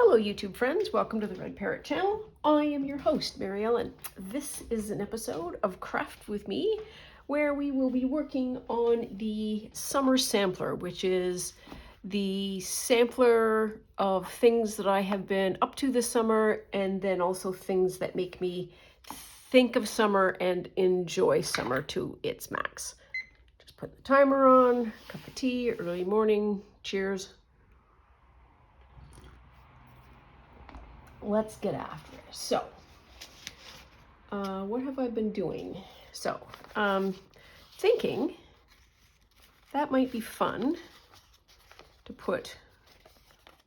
Hello YouTube friends, welcome to the Red Parrot channel. I am your host, Mary Ellen. This is an episode of Craft with Me where we will be working on the summer sampler, which is the sampler of things that I have been up to this summer, and then also things that make me think of summer and enjoy summer to its max. Just put the timer on, cup of tea, early morning, cheers. Let's get after it. So, what have I been doing? So, thinking that might be fun to put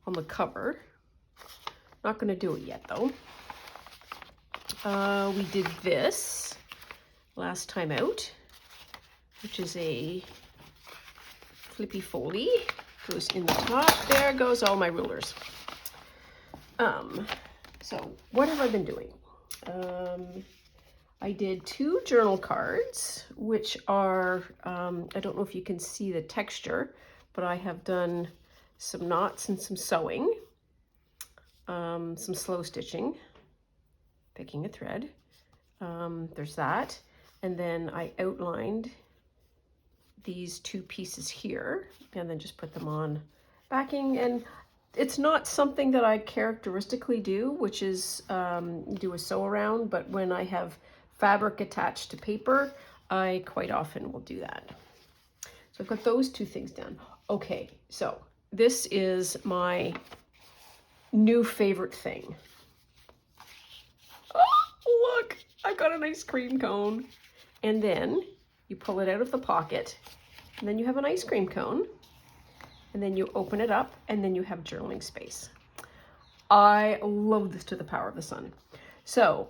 on the cover. Not going to do it yet though. We did this last time out, which is a flippy foldy. Goes in the top. There goes all my rulers. So what have I been doing? I did 2 journal cards, which are, I don't know if you can see the texture, but I have done some knots and some sewing, some slow stitching, picking a thread. There's that. And then I outlined these 2 pieces here and then just put them on backing. And it's not something that I characteristically do, which is do a sew around, but when I have fabric attached to paper, I quite often will do that. So I've got those 2 things done. Okay, so this is my new favorite thing. Oh, look, I've got an ice cream cone. And then you pull it out of the pocket, and then you have an ice cream cone. And then you open it up, and then you have journaling space. I love this to the power of the sun. So,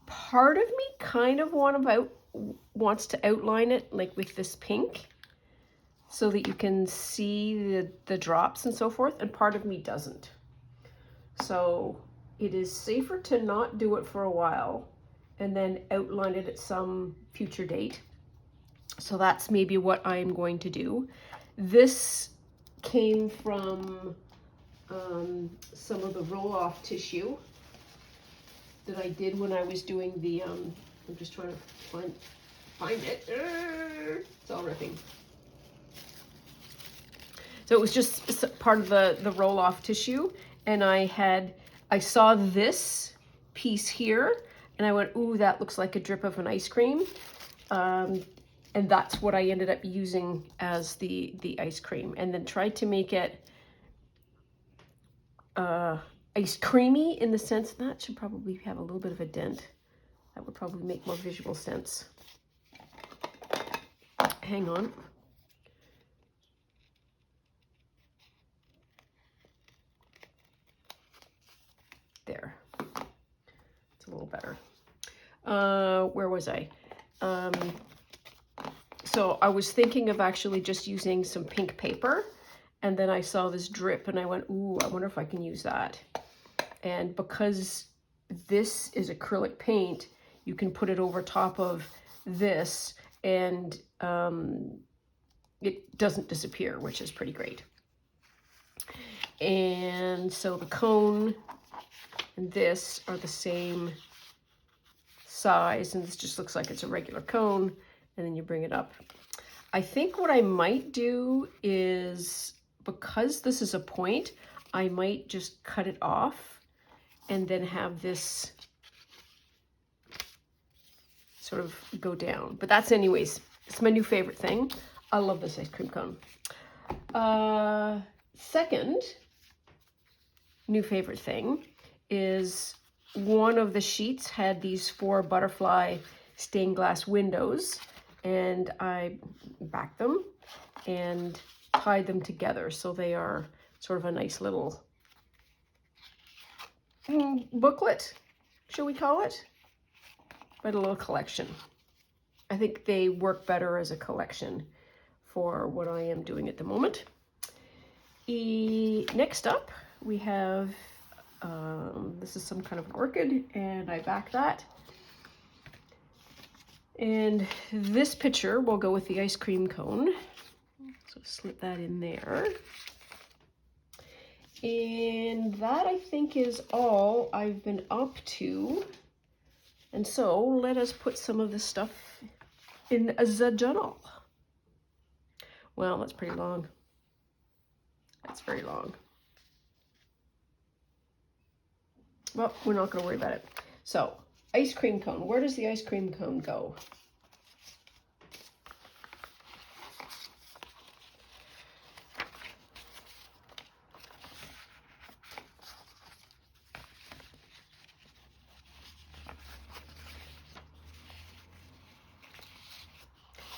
part of me kind of wants to outline it like with this pink so that you can see the drops and so forth, and part of me doesn't. So it is safer to not do it for a while and then outline it at some future date. So that's maybe what I'm going to do. This came from some of the roll-off tissue that I did when I was doing the, I'm just trying to find it. It's all ripping. So it was just part of the roll-off tissue. And I saw this piece here and I went, ooh, that looks like a drip of an ice cream. And that's what I ended up using as the ice cream, and then tried to make it ice creamy in the sense that should probably have a little bit of a dent. That would probably make more visual sense. Hang on. There. It's a little better. Where was I? So I was thinking of actually just using some pink paper, and then I saw this drip and I went, ooh, I wonder if I can use that. And because this is acrylic paint, you can put it over top of this and it doesn't disappear, which is pretty great. And so the cone and this are the same size, and this just looks like it's a regular cone. And then you bring it up. I think what I might do is, because this is a point, I might just cut it off and then have this sort of go down. But that's anyways, it's my new favorite thing. I love this ice cream cone. Second new favorite thing is one of the sheets had these 4 butterfly stained glass windows. And I backed them and tied them together so they are sort of a nice little booklet, shall we call it? But a little collection. I think they work better as a collection for what I am doing at the moment. Next up, we have, this is some kind of orchid, and I backed that. And this picture will go with the ice cream cone. So slip that in there. And that, I think, is all I've been up to. And so let us put some of this stuff in the journal. Well, that's pretty long. That's very long. Well, we're not going to worry about it. So, ice cream cone. Where does the ice cream cone go?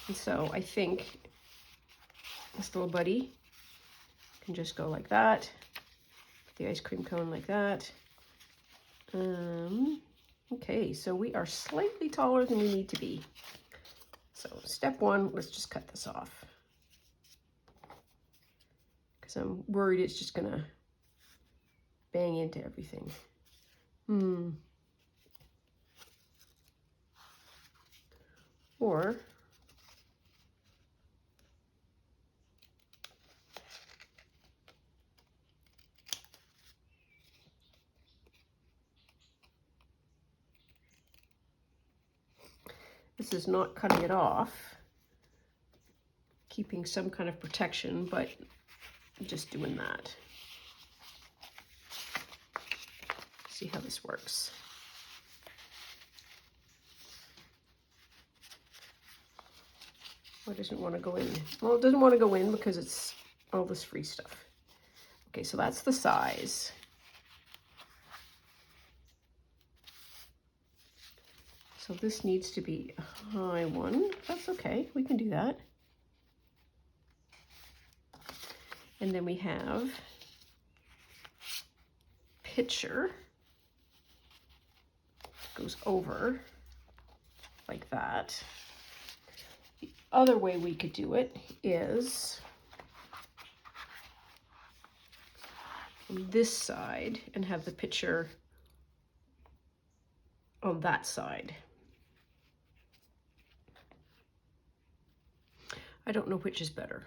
And so I think this little buddy can just go like that. Put the ice cream cone like that. Okay, so we are slightly taller than we need to be. So step one, let's just cut this off. Because I'm worried it's just gonna bang into everything. Or this is not cutting it off, keeping some kind of protection, but just doing that. See how this works. Well, it doesn't want to go in. Well, it doesn't want to go in because it's all this free stuff. Okay, so that's the size. So this needs to be a high one. That's okay, we can do that. And then we have pitcher. Goes over like that. The other way we could do it is on this side and have the pitcher on that side. I don't know which is better.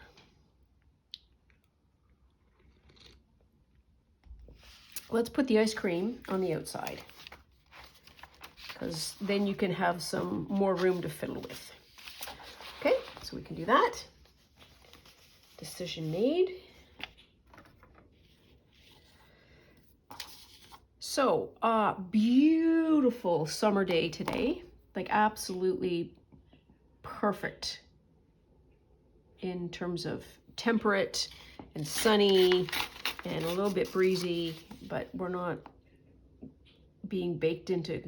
Let's put the ice cream on the outside, because then you can have some more room to fiddle with. Okay, so we can do that. Decision made. So, beautiful summer day today. Like absolutely perfect in terms of temperate and sunny and a little bit breezy, but we're not being baked into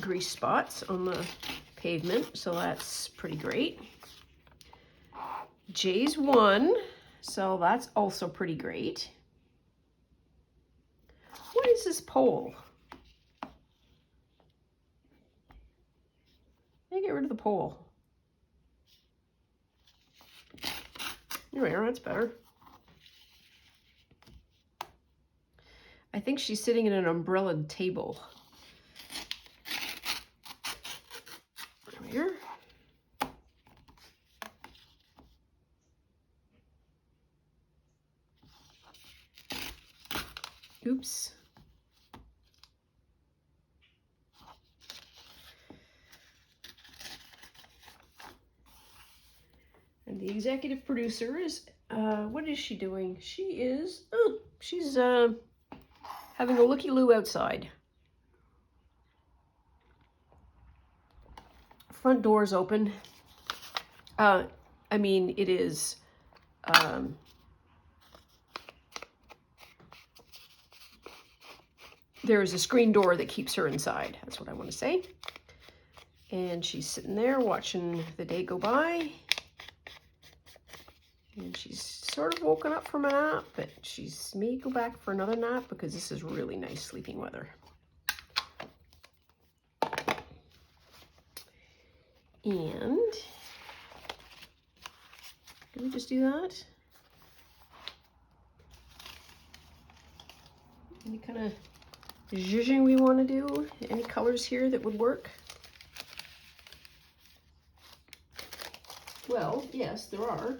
grease spots on the pavement, so that's pretty great. Jay's won, so that's also pretty great. What is this pole? Let me get rid of the pole. There, that's better. I think she's sitting at an umbrellaed table. Here. Oops. And the executive producer is, what is she doing? She is, oh, she's having a looky-loo outside. Front door's open. I mean, it is, there is a screen door that keeps her inside. That's what I want to say. And she's sitting there watching the day go by. And she's sort of woken up from a nap, but she's may go back for another nap because this is really nice sleeping weather. And can we just do that? Any kind of zhuzhing we want to do? Any colors here that would work? Well, yes, there are.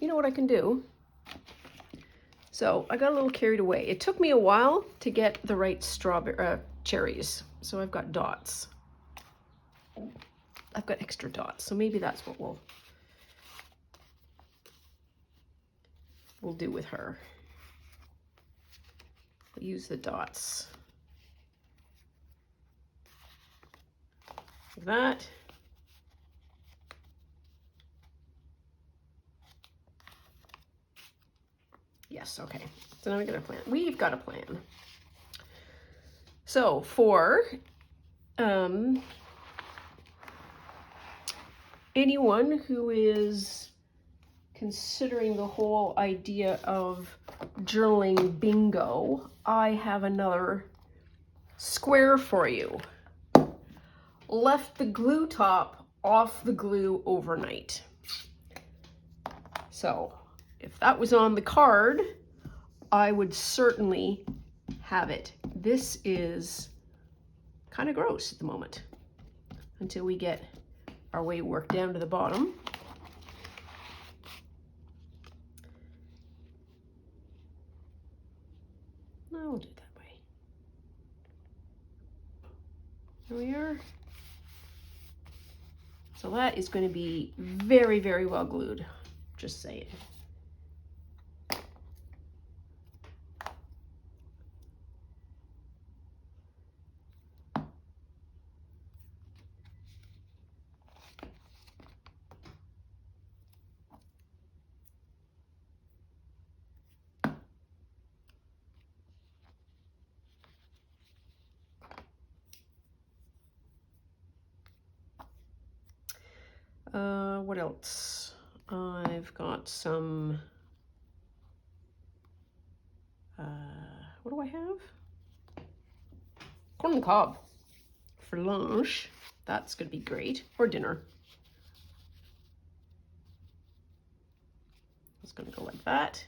you know what I can do? So I got a little carried away. It took me a while to get the right strawberry cherries. So I've got dots. I've got extra dots. So maybe that's what we'll do with her. We'll use the dots. Like that. Yes, okay. So now we got a plan. We've got a plan. So for anyone who is considering the whole idea of journaling bingo, I have another square for you. Left the glue top off the glue overnight. So if that was on the card, I would certainly have it. This is kind of gross at the moment until we get our way worked down to the bottom. No, we'll do it that way. There we are. So that is going to be very, very well glued. Just saying. What else? I've got some, what do I have? Corn on the cob for lunch. That's going to be great. Or dinner. It's going to go like that.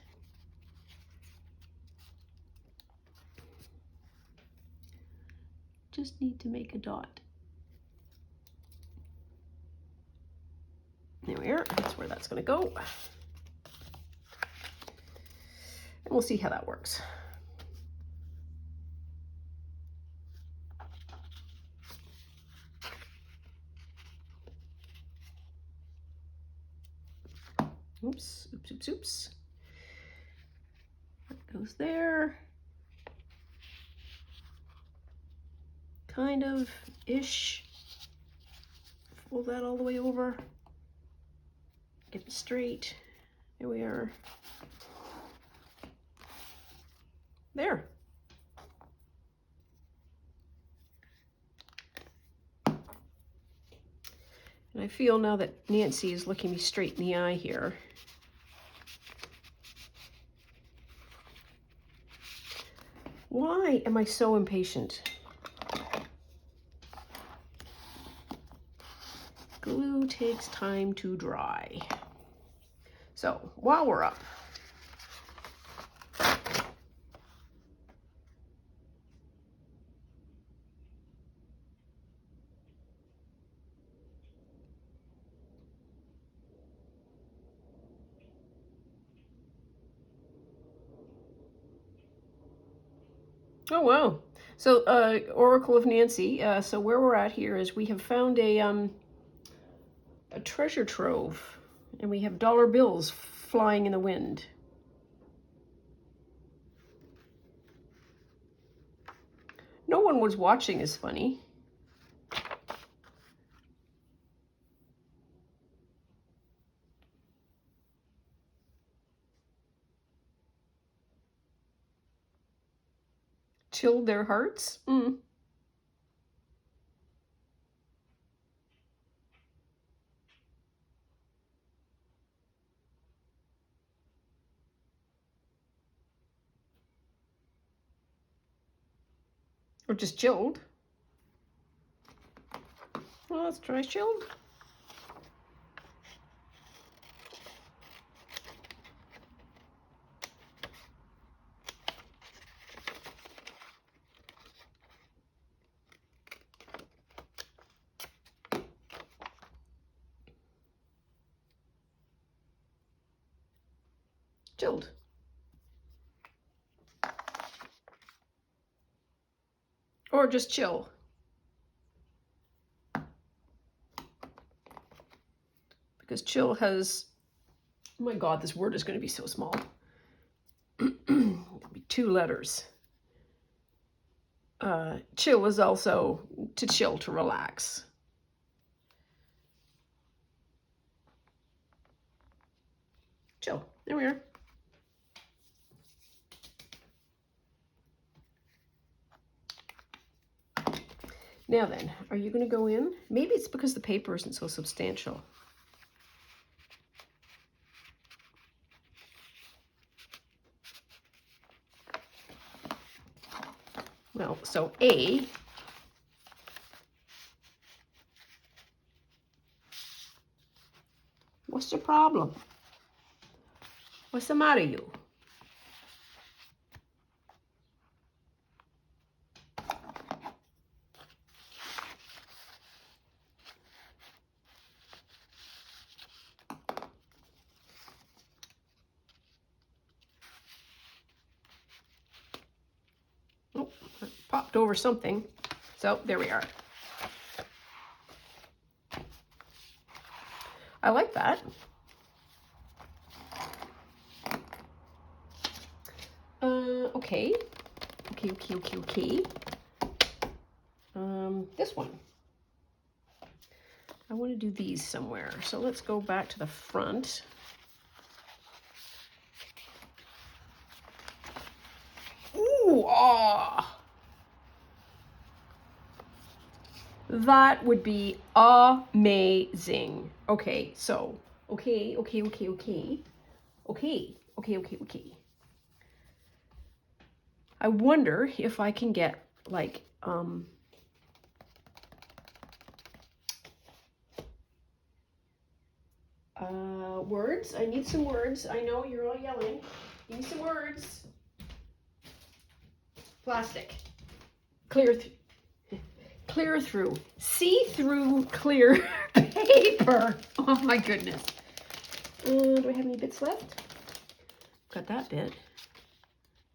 Just need to make a dot. There we are. That's where that's going to go. And we'll see how that works. Oops, oops, oops, oops. That goes there. Kind of ish. Fold that all the way over. Get it straight. There we are. There. And I feel now that Nancy is looking me straight in the eye here. Why am I so impatient? Glue takes time to dry. So while we're up, oh wow. So Oracle of Nancy, so where we're at here is we have found a treasure trove, and we have dollar bills flying in the wind. No one was watching is funny. Chilled their hearts? Or just chilled. Well, let's try chilled. chilled. Or just chill. Because chill has, oh my God, this word is going to be so small. It'll be 2 letters. Chill is also to chill, to relax. Chill. There we are. Now then, are you going to go in? Maybe it's because the paper isn't so substantial. Well, so A, what's the problem? What's the matter, you? Oh, I popped over something. So there we are. I like that. Okay. Okay. This one. I want to do these somewhere. So let's go back to the front. Ooh, ah. That would be amazing. Okay, so, okay. I wonder if I can get, like, words. I need some words. I know you're all yelling. Give me some words. Plastic. Clear through. See-through clear paper. Oh my goodness. Do I have any bits left? Got that bit.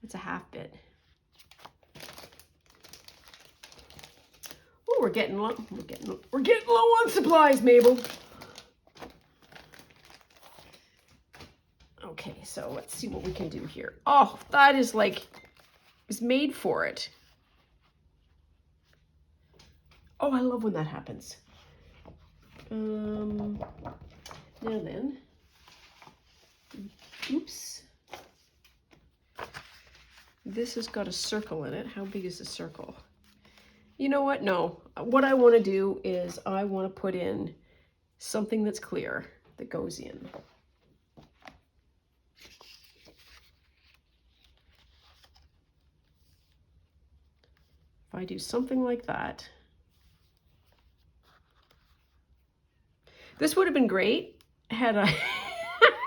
It's a half bit. Oh, we're getting low. We're getting low on supplies, Mabel. Okay, so let's see what we can do here. Oh, that is like, is made for it. Oh, I love when that happens. Now then, oops. This has got a circle in it. How big is the circle? You know what? No. What I want to do is I want to put in something that's clear that goes in. If I do something like that. This would have been great had I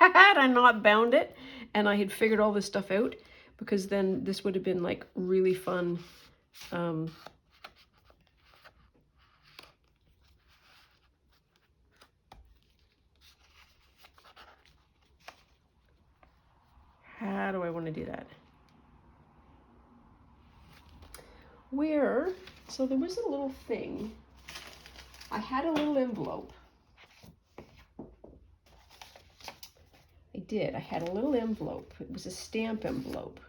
had I not bound it and I had figured all this stuff out, because then this would have been like really fun. How do I want to do that? Where, so there was a little thing. I had a little envelope. I did. I had a little envelope. It was a stamp envelope.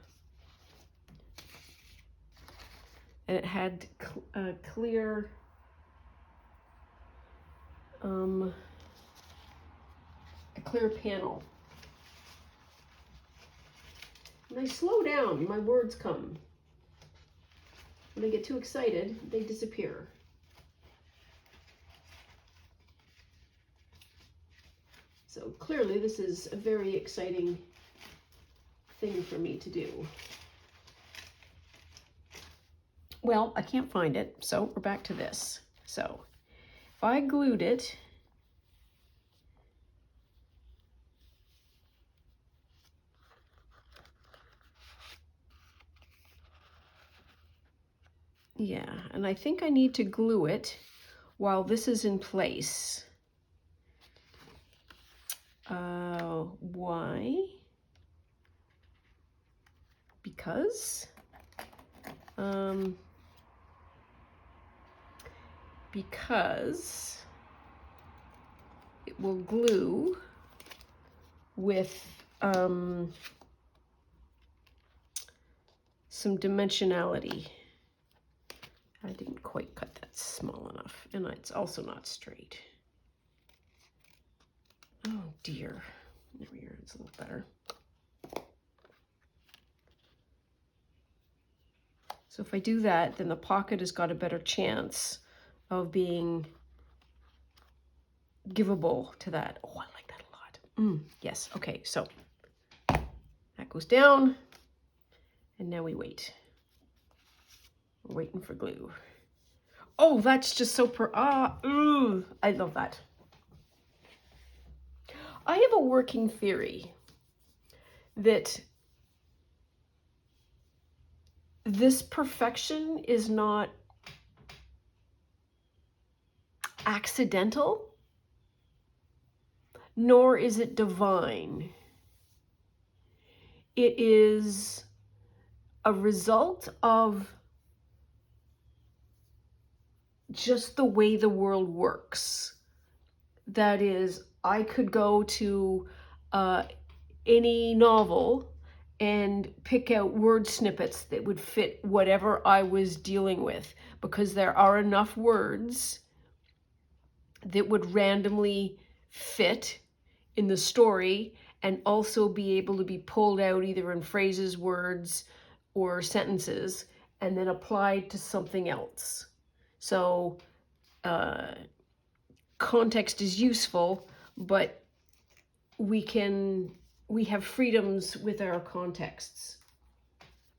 And it had a clear, a clear panel. When I slow down, my words come. When I get too excited, they disappear. So clearly this is a very exciting thing for me to do. Well, I can't find it, so we're back to this. So if I glued it, yeah, and I think I need to glue it while this is in place. Why? because it will glue with some dimensionality. I didn't quite cut that small enough, and it's also not straight. Oh dear. There we are, it's a little better. So if I do that, then the pocket has got a better chance of being givable to that. Oh, I like that a lot. Yes, okay, so that goes down, and now we wait. We're waiting for glue. Oh, that's just so I love that. I have a working theory that this perfection is not accidental, nor is it divine. It is a result of just the way the world works. That is, I could go to any novel and pick out word snippets that would fit whatever I was dealing with, because there are enough words that would randomly fit in the story and also be able to be pulled out either in phrases, words, or sentences, and then applied to something else. So context is useful, but we have freedoms with our contexts.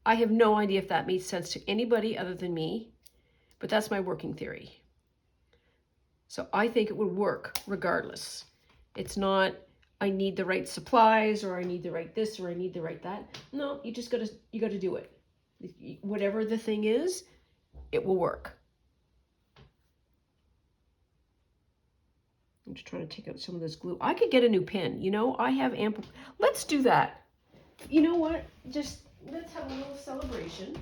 I have no idea if that makes sense to anybody other than me, but that's my working theory. So I think it would work regardless. It's not, I need the right supplies, or I need the right this, or I need the right that. No, you gotta do it. Whatever the thing is, it will work. I'm just trying to take out some of this glue. I could get a new pin. You know, I have ample. Let's do that. You know what? Just let's have a little celebration.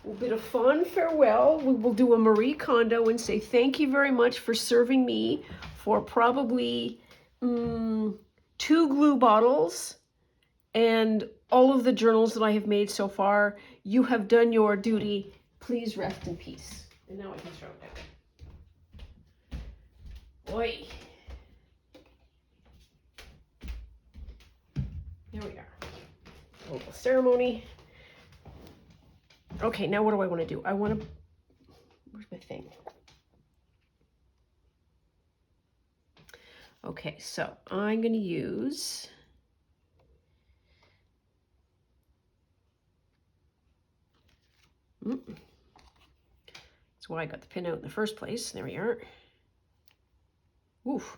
A bit of fond farewell. We will do a Marie Kondo and say thank you very much for serving me for probably 2 glue bottles and all of the journals that I have made so far. You have done your duty. Please rest in peace. And now I can throw it out. Oi. There we are. A little ceremony. Okay, now what do I want to do? I want to... Where's my thing? Okay, so I'm going to use... That's why I got the pin out in the first place. There we are. Oof.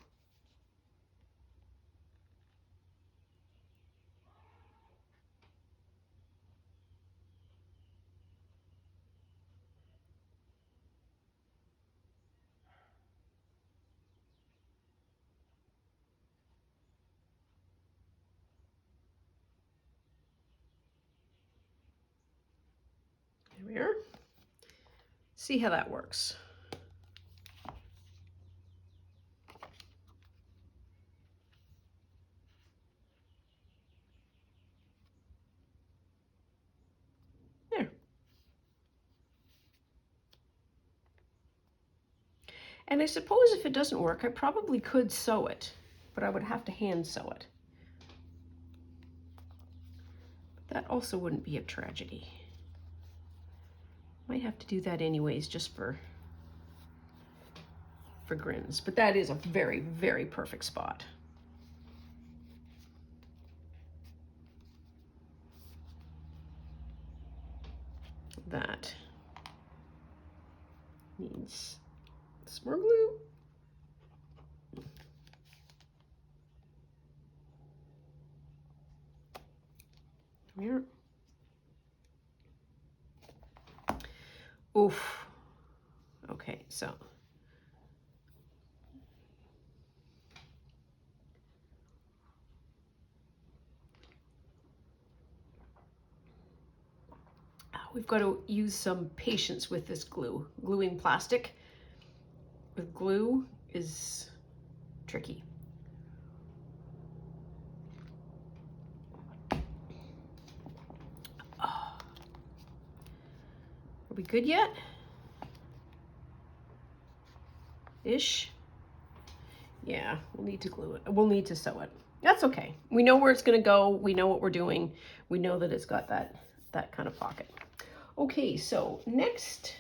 There we are. See how that works. There. And I suppose if it doesn't work, I probably could sew it, but I would have to hand sew it. But that also wouldn't be a tragedy. Might have to do that anyways, just for grins. But that is a very, very perfect spot. That needs some more glue. Here. Oof. Okay, so we've got to use some patience with this glue. Gluing plastic with glue is tricky. Oh. Are we good yet? Ish. Yeah, we'll need to glue it. We'll need to sew it. That's okay. We know where it's going to go. We know what we're doing. We know that it's got that kind of pocket. Okay, so next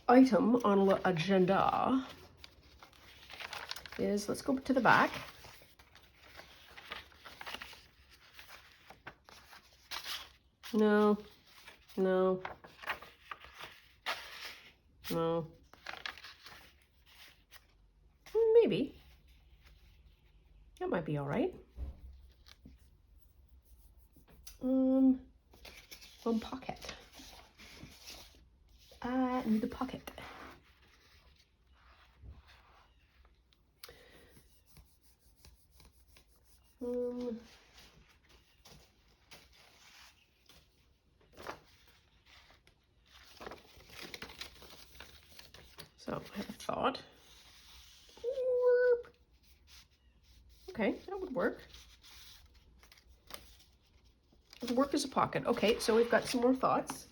item on the agenda is, let's go to the back. No, no, no. Maybe. That might be all right. One pocket. I need a pocket. So I have a thought. Okay, that would work. It would work as a pocket. Okay, so we've got some more thoughts.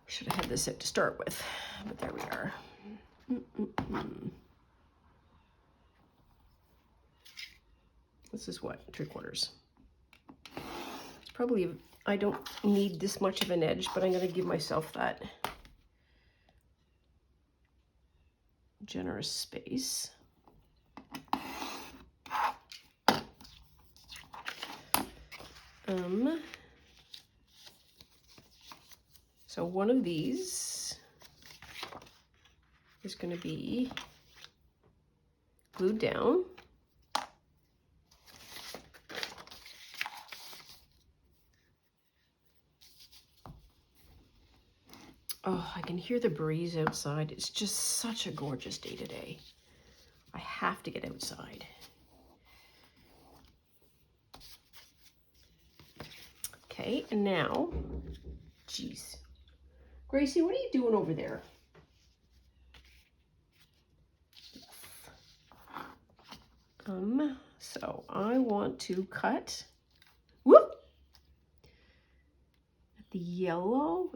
Should have had this out to start with, but there we are. This is what, 3/4. It's probably, I don't need this much of an edge, but I'm going to give myself that generous space. So one of these is going to be glued down. Oh, I can hear the breeze outside. It's just such a gorgeous day today. I have to get outside. Okay, and now, geez. Gracie, what are you doing over there? So I want to cut, whoop, at the yellow,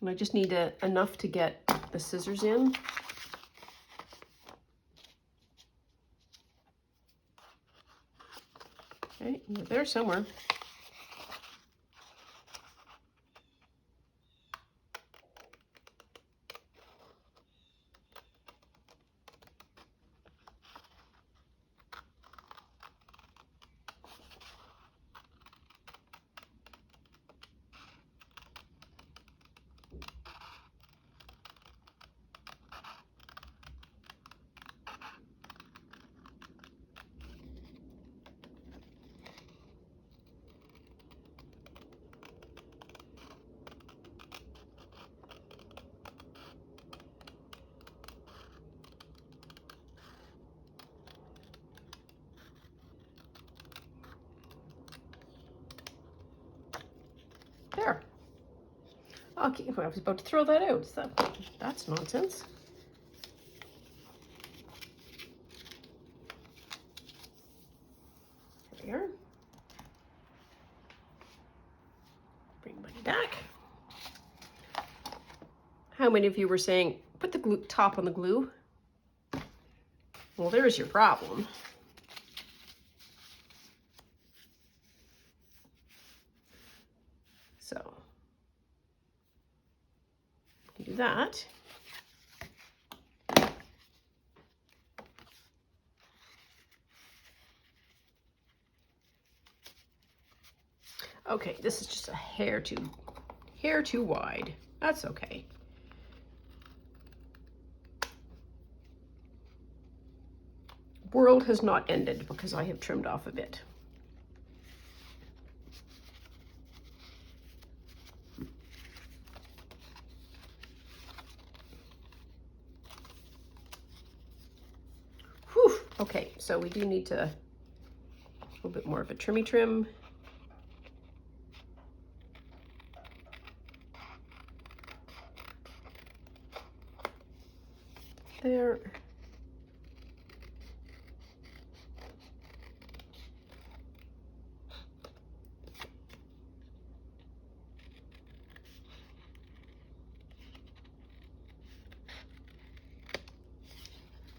And I just need enough to get the scissors in. Okay, they're there somewhere. There. Okay, I was about to throw that out. So that's nonsense. There we are. Bring Buddy back. How many of you were saying, put the glue top on the glue? Well, there's your problem. So, do that. Okay, this is just a hair too wide. That's okay. World has not ended because I have trimmed off a bit. Okay, so we do need to a little bit more of a trimmy trim. There.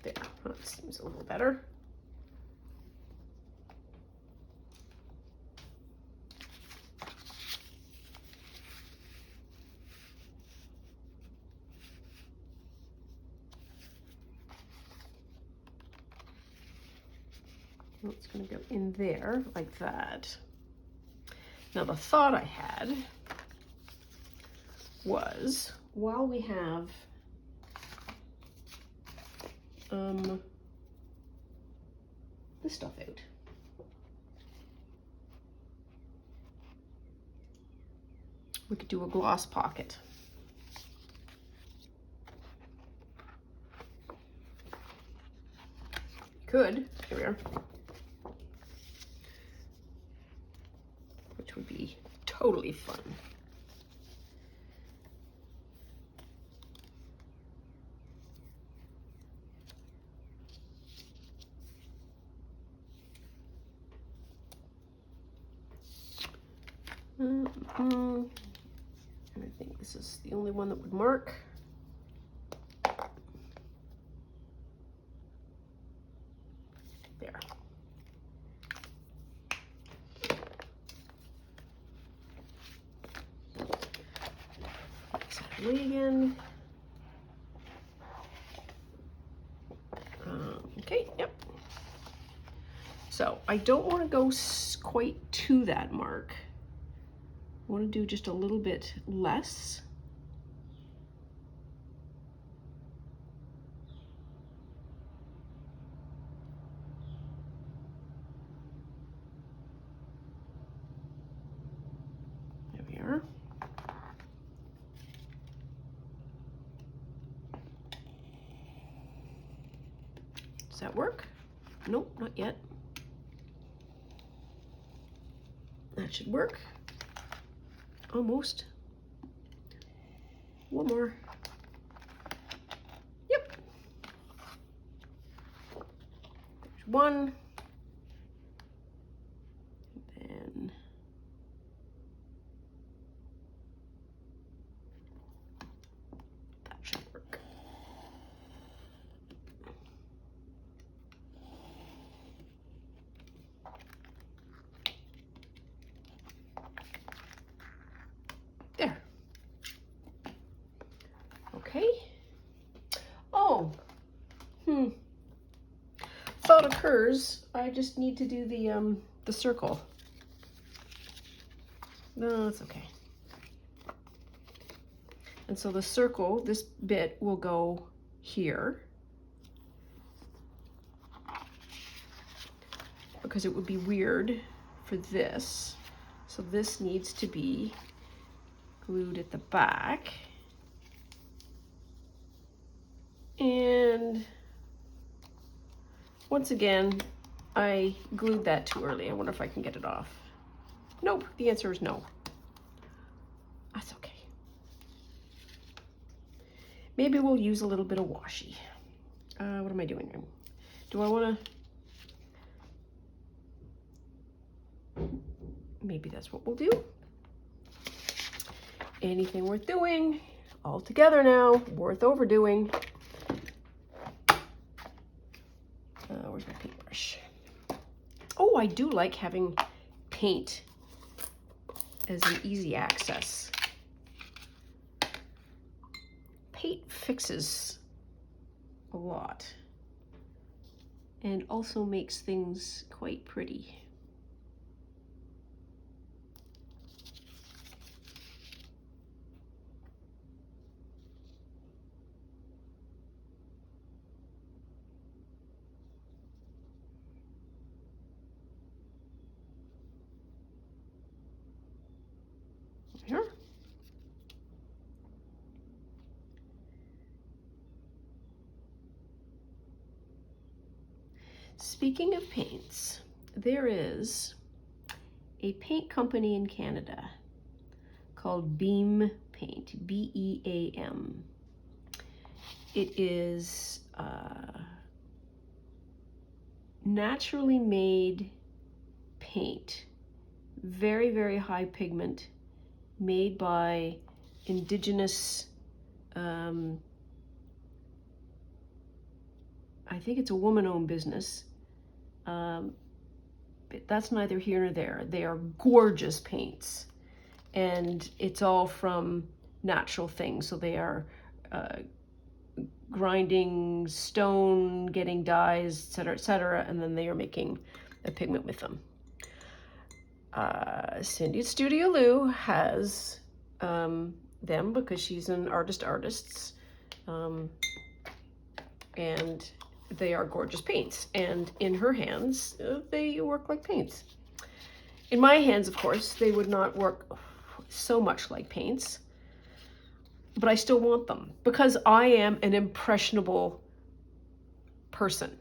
There, that seems a little better. It's going to go in there like that. Now the thought I had was, while we have this stuff out, we could do a gloss pocket. Could, here we are, which would be totally fun. And I think this is the only one that would mark. There. Set it away again. Okay, yep. So I don't want to go quite to that mark. I want to do just a little bit less. There we are. Does that work? Nope, not yet. That should work. Almost. One more. Yep. There's one. And then that should work. There. Okay. Oh. Thought occurs, I just need to do the circle. No, that's okay. And so the circle, this bit will go here, because it would be weird for this. So this needs to be glued at the back. And once again, I glued that too early. I wonder if I can get it off. Nope, the answer is no. That's okay. Maybe we'll use a little bit of washi. What am I doing here? Do I want to? Maybe that's what we'll do. Anything worth doing, all together now, worth overdoing. Where's my paintbrush? Oh, I do like having paint as an easy access. Paint fixes a lot and also makes things quite pretty. Here. Speaking of paints, there is a paint company in Canada called Beam Paint, B-E-A-M. It is naturally made paint, very, very high pigment, made by indigenous, I think it's a woman-owned business. But that's neither here nor there. They are gorgeous paints, and it's all from natural things. So they are grinding stone, getting dyes, etc., and then they are making a pigment with them. Cindy at Studio Lou has them because she's an artist's, and they are gorgeous paints, and in her hands they work like paints. In my hands, of course, they would not work so much like paints, but I still want them because I am an impressionable person.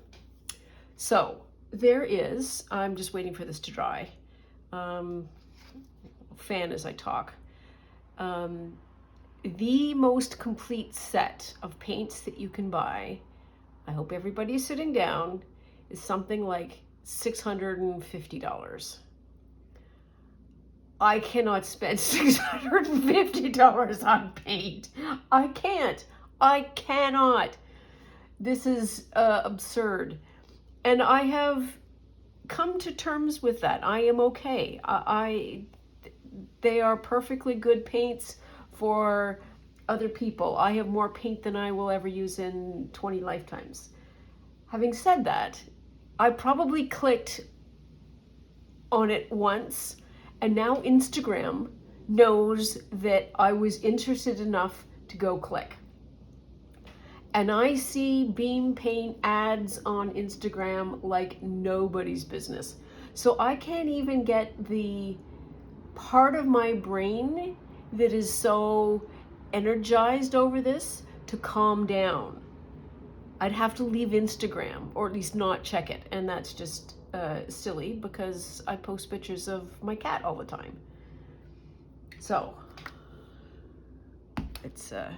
So there is, I'm just waiting for this to dry, fan as I talk, the most complete set of paints that you can buy, I hope everybody's sitting down, is something like $650. I cannot spend $650 on paint. I can't. I cannot. This is absurd. And I have come to terms with that. I am okay. They are perfectly good paints for other people. I have more paint than I will ever use in 20 lifetimes. Having said that, I probably clicked on it once, and now Instagram knows that I was interested enough to go click. And I see Beam Paint ads on Instagram like nobody's business. So I can't even get the part of my brain that is so energized over this to calm down. I'd have to leave Instagram, or at least not check it, and that's just silly because I post pictures of my cat all the time. So it's a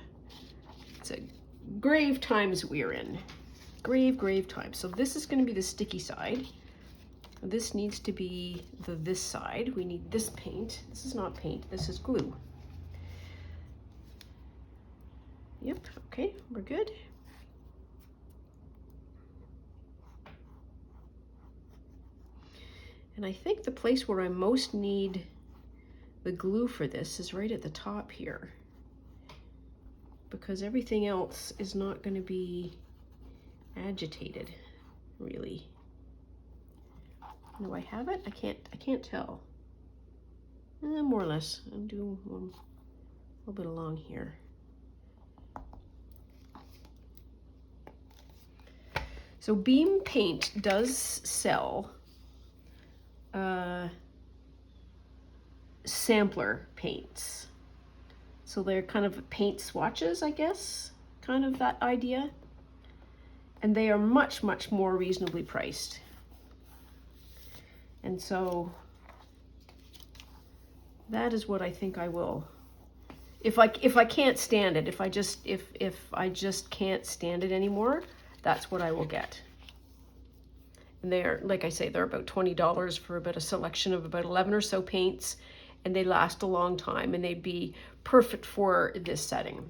grave times we're in. Grave times. So this is going to be the sticky side. This needs to be this side. We need this paint. This is not paint, this is glue. Yep, okay, we're good. And I think the place where I most need the glue for this is right at the top here, because everything else is not going to be agitated, really. Do I have it? I can't tell. More or less. I'll do a little bit along here. So Beam Paint does sell sampler paints. So they're kind of paint swatches, I guess, kind of that idea. And they are much, much more reasonably priced. And so that is what I think I will, if I can't stand it, if I just can't stand it anymore, that's what I will get. And they're, like I say, they're about $20 for about a selection of about 11 or so paints, and they last a long time, and they'd be perfect for this setting.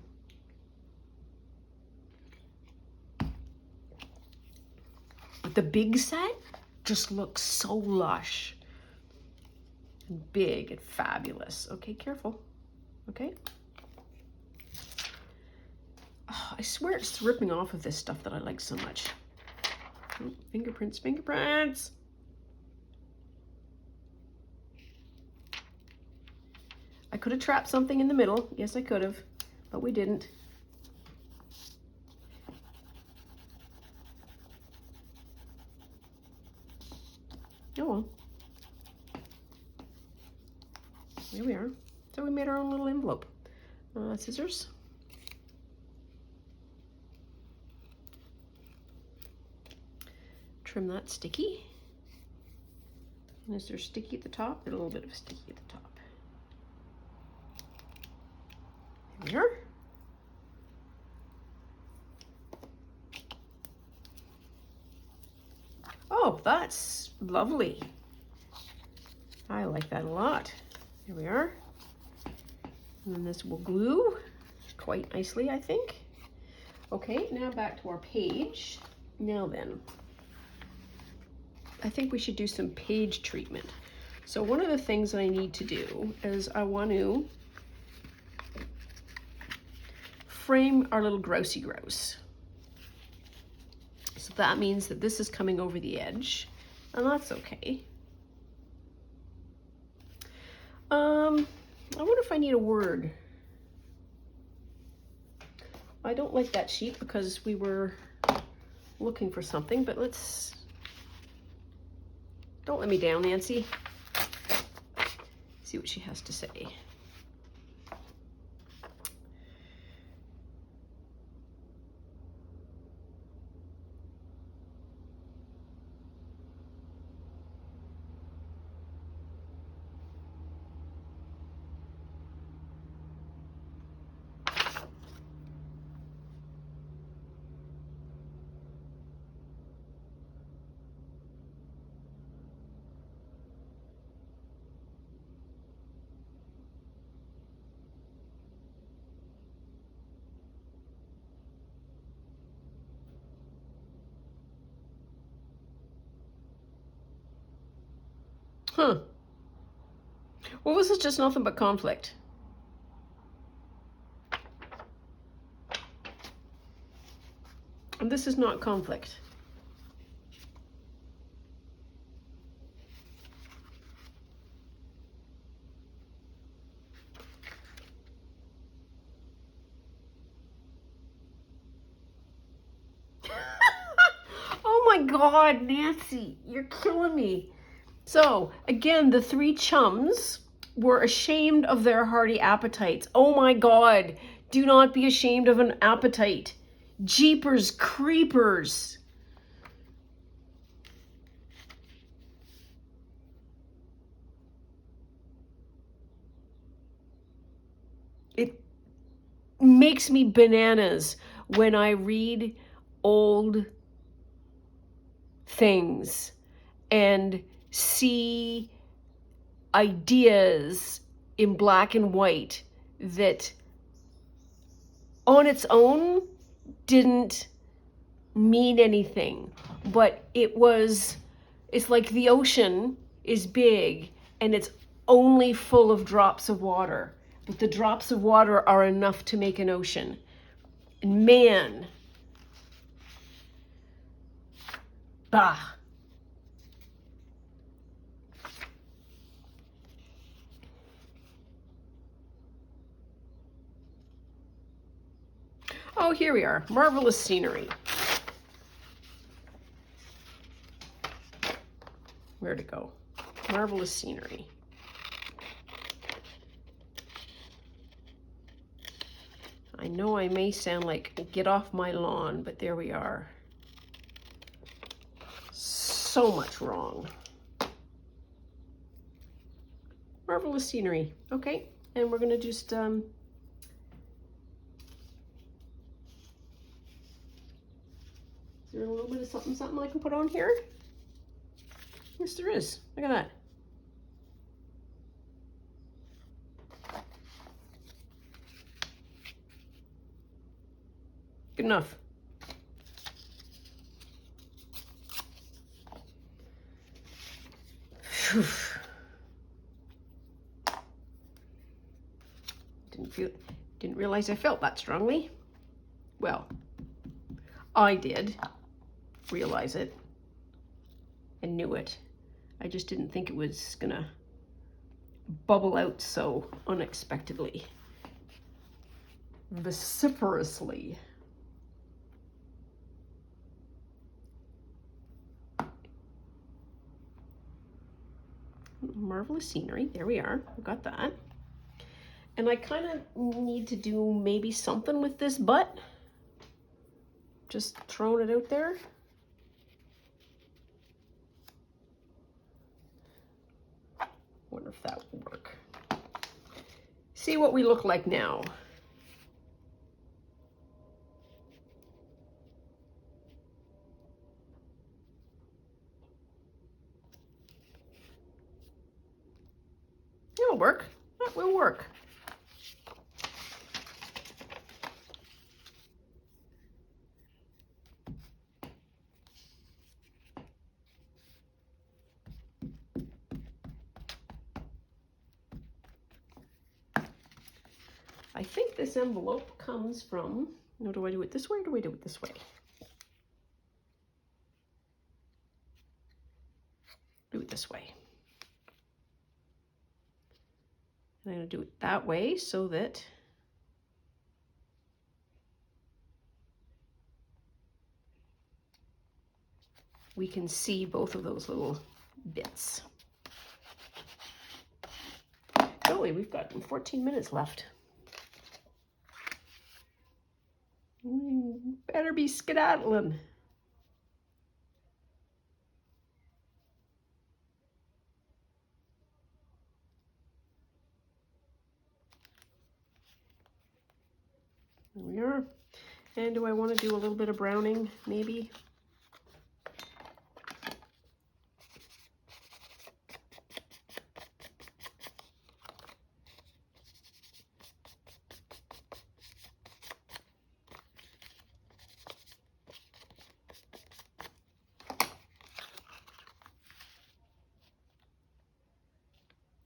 But the big set just looks so lush and big and fabulous. Okay, careful. Okay. Oh, I swear it's ripping off of this stuff that I like so much. Oh, fingerprints. I could have trapped something in the middle. Yes, I could have, but we didn't. Oh well. Here we are. So we made our own little envelope. Scissors. trim that sticky. And is there sticky at the top? There's a little bit of sticky at the top. There we are. Oh, that's lovely. I like that a lot. There we are. And then this will glue quite nicely, I think. Okay, now back to our page. Now then, I think we should do some page treatment. So one of the things I need to do is I want to frame our little grousey grouse. So that means that this is coming over the edge, and that's okay. I wonder if I need a word. I don't like that sheet because we were looking for something, but let's, don't let me down, Nancy. See what she has to say. Huh. Well, this is just nothing but conflict. And this is not conflict. Oh my God, Nancy, you're killing me. So again, the three chums were ashamed of their hearty appetites. Oh my God, do not be ashamed of an appetite. Jeepers creepers. It makes me bananas when I read old things and see ideas in black and white that on its own didn't mean anything, but it's like the ocean is big and it's only full of drops of water, but the drops of water are enough to make an ocean. And man, bah. Oh, here we are. Marvelous scenery. Where'd it go? Marvelous scenery. I know I may sound like get off my lawn, but there we are. So much wrong. Marvelous scenery. Okay, and we're gonna just is there a little bit of something I can put on here? Yes, there is. Look at that. Good enough. Whew. Didn't realize I felt that strongly. Well, I did realize it and knew it. I just didn't think it was gonna bubble out so unexpectedly, vociferously. Marvelous scenery. There we are. We got that. And I kind of need to do maybe something with this butt. Just throwing it out there. if that will work. See what we look like now. It'll work. That will work. I think this envelope comes from, no, do I do it this way or do I do it this way? Do it this way. And I'm going to do it that way so that we can see both of those little bits. Golly, we've got 14 minutes left. Better be skedaddling. There we are. And do I want to do a little bit of browning, maybe?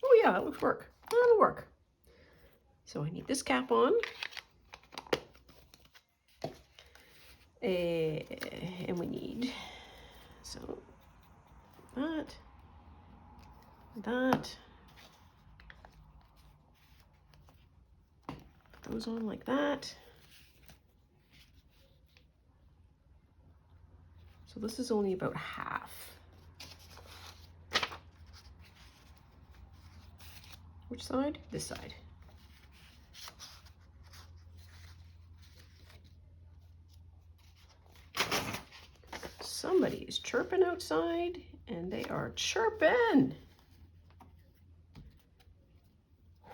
Oh yeah, that looks work. That'll work. So I need this cap on. And we need, so that, put those on like that. So this is only about half. Which side? This side. Somebody is chirping outside, and they are chirping.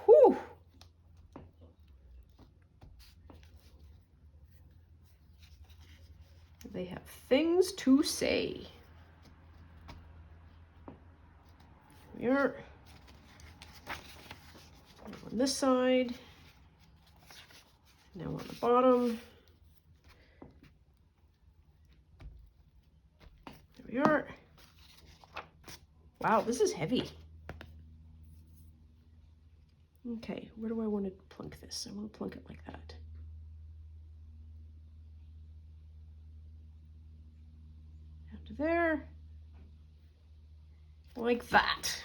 Whew. They have things to say. Here we are. On this side. Now on the bottom. There we are. Wow, this is heavy. Okay, where do I want to plunk this? I want to plunk it like that. Down to there. Like that.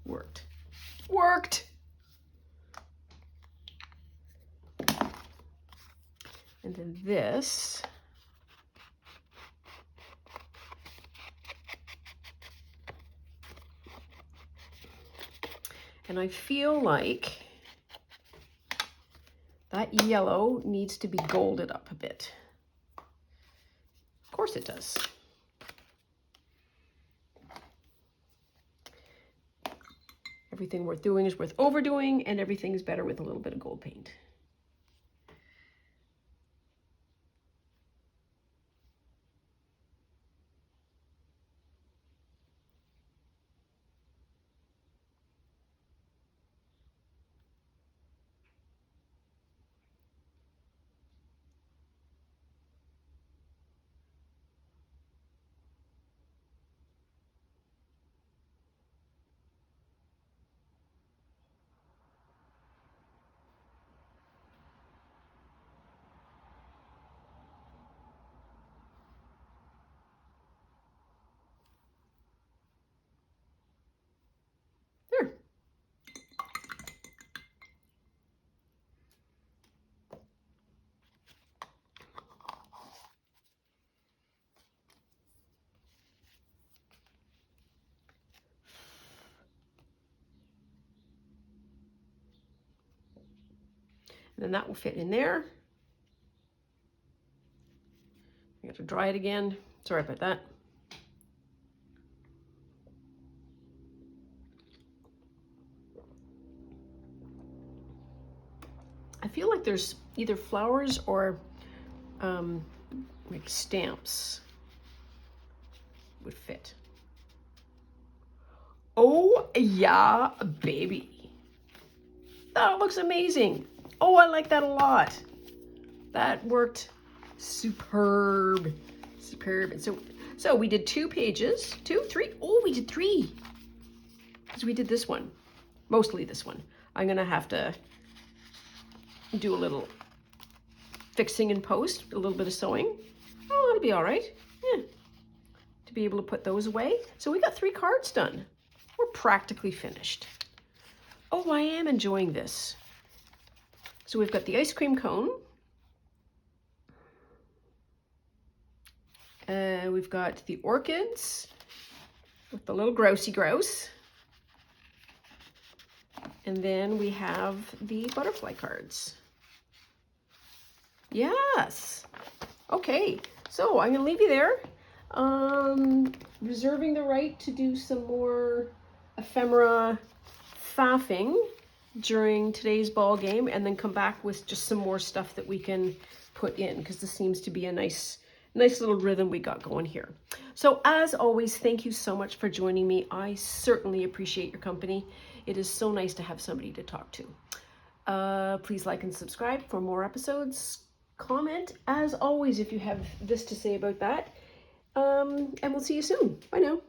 Worked. Worked! And then this. And I feel like that yellow needs to be golded up a bit. Of course it does. Everything worth doing is worth overdoing, and everything is better with a little bit of gold paint. There. And then that will fit in there. I have to dry it again. Sorry about that. feel like there's either flowers or like stamps would fit. Oh yeah, baby. That looks amazing. Oh, I like that a lot. That worked superb. Superb. And so we did 2 pages. 2, 3. Oh, we did 3. Because we did this one. Mostly this one. I'm going to have to do a little fixing in post, a little bit of sewing. Oh, that'll be all right. Yeah. To be able to put those away. So we got 3 cards done. We're practically finished. Oh, I am enjoying this. So we've got the ice cream cone. We've got the orchids with the little grousey grouse. And then we have the butterfly cards. Yes. Okay, so I'm gonna leave you there. Reserving the right to do some more ephemera faffing during today's ball game, and then come back with just some more stuff that we can put in, because this seems to be a nice little rhythm we got going here. So as always, thank you so much for joining me. I certainly appreciate your company. It is so nice to have somebody to talk to. Please like and subscribe for more episodes. Comment, as always, if you have this to say about that. And we'll see you soon. Bye now.